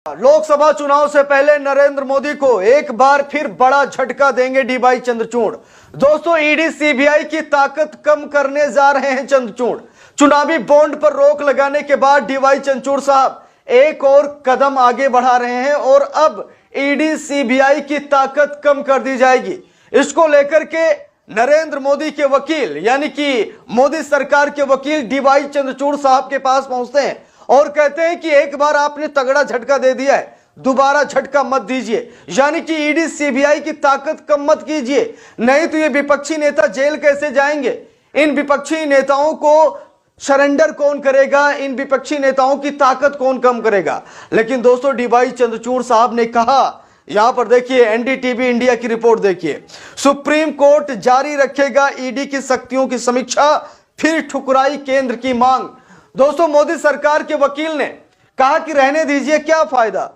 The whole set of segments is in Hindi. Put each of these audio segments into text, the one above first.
लोकसभा चुनाव से पहले नरेंद्र मोदी को एक बार फिर बड़ा झटका देंगे डीवाई चंद्रचूड़। दोस्तों, ईडी सीबीआई की ताकत कम करने जा रहे हैं चंद्रचूड़। चुनावी बॉन्ड पर रोक लगाने के बाद डीवाई चंद्रचूड़ साहब एक और कदम आगे बढ़ा रहे हैं और अब ईडी सीबीआई की ताकत कम कर दी जाएगी। इसको लेकर के नरेंद्र मोदी के वकील यानी कि मोदी सरकार के वकील डीवाई चंद्रचूड़ साहब के पास पहुंचते हैं और कहते हैं कि एक बार आपने तगड़ा झटका दे दिया है, दोबारा झटका मत दीजिए, यानी कि ईडी सीबीआई की ताकत कम मत कीजिए, नहीं तो ये विपक्षी नेता जेल कैसे जाएंगे। इन विपक्षी नेताओं को सरेंडर कौन करेगा, इन विपक्षी नेताओं की ताकत कौन कम करेगा। लेकिन दोस्तों, डीवाई चंद्रचूड़ साहब ने कहा, यहां पर देखिए एनडीटीवी इंडिया की रिपोर्ट देखिए, सुप्रीम कोर्ट जारी रखेगा ईडी की शक्तियों की समीक्षा, फिर ठुकराई केंद्र की मांग। दोस्तों, मोदी सरकार के वकील ने कहा कि रहने दीजिए, क्या फायदा,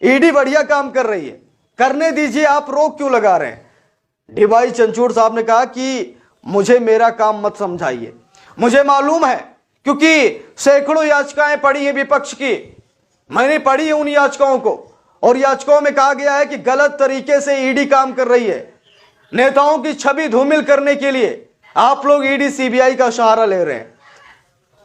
ईडी बढ़िया काम कर रही है, करने दीजिए, आप रोक क्यों लगा रहे हैं। डीवाई चंद्रचूड़ साहब ने कहा कि मुझे मेरा काम मत समझाइए, मुझे मालूम है क्योंकि सैकड़ों याचिकाएं पड़ी हैं विपक्ष की, मैंने पढ़ी है उन याचिकाओं को, और याचिकाओं में कहा गया है कि गलत तरीके से ईडी काम कर रही है। नेताओं की छवि धूमिल करने के लिए आप लोग ईडी सीबीआई का सहारा ले रहे हैं।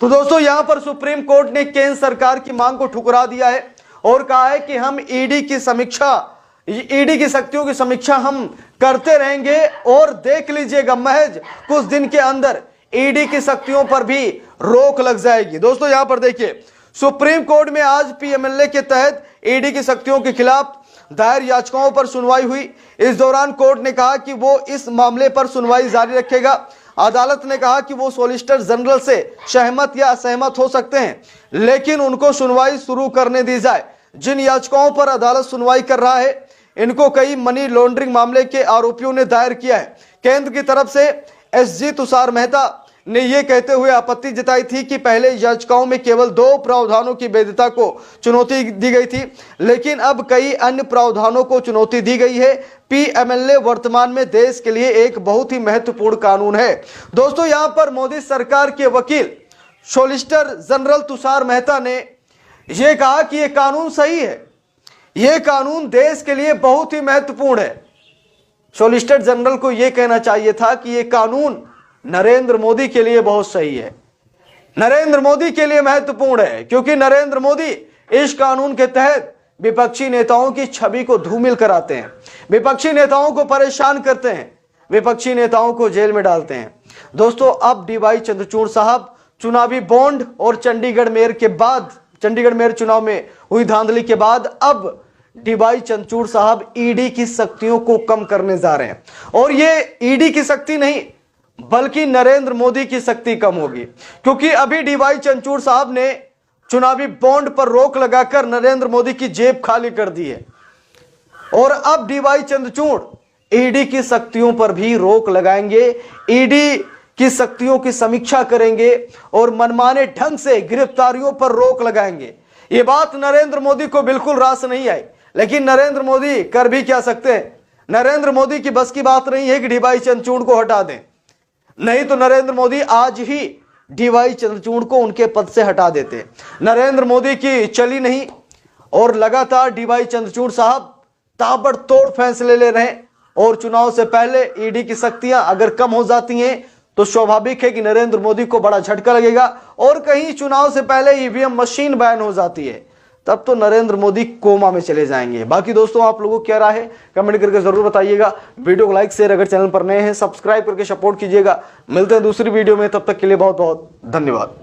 तो दोस्तों, यहां पर सुप्रीम कोर्ट ने केंद्र सरकार की मांग को ठुकरा दिया है और कहा है कि हम ईडी की शक्तियों की समीक्षा हम करते रहेंगे और देख लीजिएगा महज कुछ दिन के अंदर ईडी की शक्तियों पर भी रोक लग जाएगी। दोस्तों, यहां पर देखिए, सुप्रीम कोर्ट में आज पीएमएलए के तहत ईडी की शक्तियों के खिलाफ दायर याचिकाओं पर सुनवाई हुई। इस दौरान कोर्ट ने कहा कि वो इस मामले पर सुनवाई जारी रखेगा। अदालत ने कहा कि वो सॉलिसिटर जनरल से सहमत या असहमत हो सकते हैं, लेकिन उनको सुनवाई शुरू करने दी जाए। जिन याचिकाओं पर अदालत सुनवाई कर रहा है, इनको कई मनी लॉन्ड्रिंग मामले के आरोपियों ने दायर किया है। केंद्र की तरफ से एसजी तुषार मेहता ने यह कहते हुए आपत्ति जताई थी कि पहले याचिकाओं में केवल 2 प्रावधानों की वैधता को चुनौती दी गई थी, लेकिन अब कई अन्य प्रावधानों को चुनौती दी गई है। पीएमएलए वर्तमान में देश के लिए एक बहुत ही महत्वपूर्ण कानून है। दोस्तों, यहां पर मोदी सरकार के वकील सॉलिसिटर जनरल तुषार मेहता ने यह कहा कि यह कानून सही है, यह कानून देश के लिए बहुत ही महत्वपूर्ण है। सॉलिसिटर जनरल को यह कहना चाहिए था कि यह कानून नरेंद्र मोदी के लिए बहुत सही है, नरेंद्र मोदी के लिए महत्वपूर्ण है, क्योंकि नरेंद्र मोदी इस कानून के तहत विपक्षी नेताओं की छवि को धूमिल कराते हैं, विपक्षी नेताओं को परेशान करते हैं, विपक्षी नेताओं को जेल में डालते हैं। दोस्तों, अब डीवाई चंद्रचूड़ साहब चुनावी बॉन्ड और चंडीगढ़ मेयर चुनाव में हुई धांधली के बाद अब डीवाई चंद्रचूड़ साहब ईडी की शक्तियों को कम करने जा रहे हैं। और ये ईडी की शक्ति नहीं बल्कि नरेंद्र मोदी की शक्ति कम होगी, क्योंकि अभी डीवाई चंद्रचूड़ साहब ने चुनावी बॉन्ड पर रोक लगाकर नरेंद्र मोदी की जेब खाली कर दी है और अब डीवाई चंद्रचूड़ ईडी की शक्तियों पर भी रोक लगाएंगे, ईडी की शक्तियों की समीक्षा करेंगे और मनमाने ढंग से गिरफ्तारियों पर रोक लगाएंगे। ये बात नरेंद्र मोदी को बिल्कुल रास नहीं आई, लेकिन नरेंद्र मोदी कर भी क्या सकते हैं। नरेंद्र मोदी की बस की बात नहीं है कि डीवाई चंद्रचूड़ को हटा दें, नहीं तो नरेंद्र मोदी आज ही डीवाई चंद्रचूड़ को उनके पद से हटा देते। नरेंद्र मोदी की चली नहीं और लगातार डीवाई चंद्रचूड़ साहब ताबड़तोड़ फैसले ले रहे हैं और चुनाव से पहले ईडी की शक्तियां अगर कम हो जाती हैं तो स्वाभाविक है कि नरेंद्र मोदी को बड़ा झटका लगेगा और कहीं चुनाव से पहले ईवीएम मशीन बैन हो जाती है, तब तो नरेंद्र मोदी कोमा में चले जाएंगे। बाकी दोस्तों, आप लोगों को क्या राय है कमेंट करके जरूर बताइएगा। वीडियो को लाइक शेयर, अगर चैनल पर नए हैं सब्सक्राइब करके सपोर्ट कीजिएगा। मिलते हैं दूसरी वीडियो में, तब तक के लिए बहुत बहुत धन्यवाद।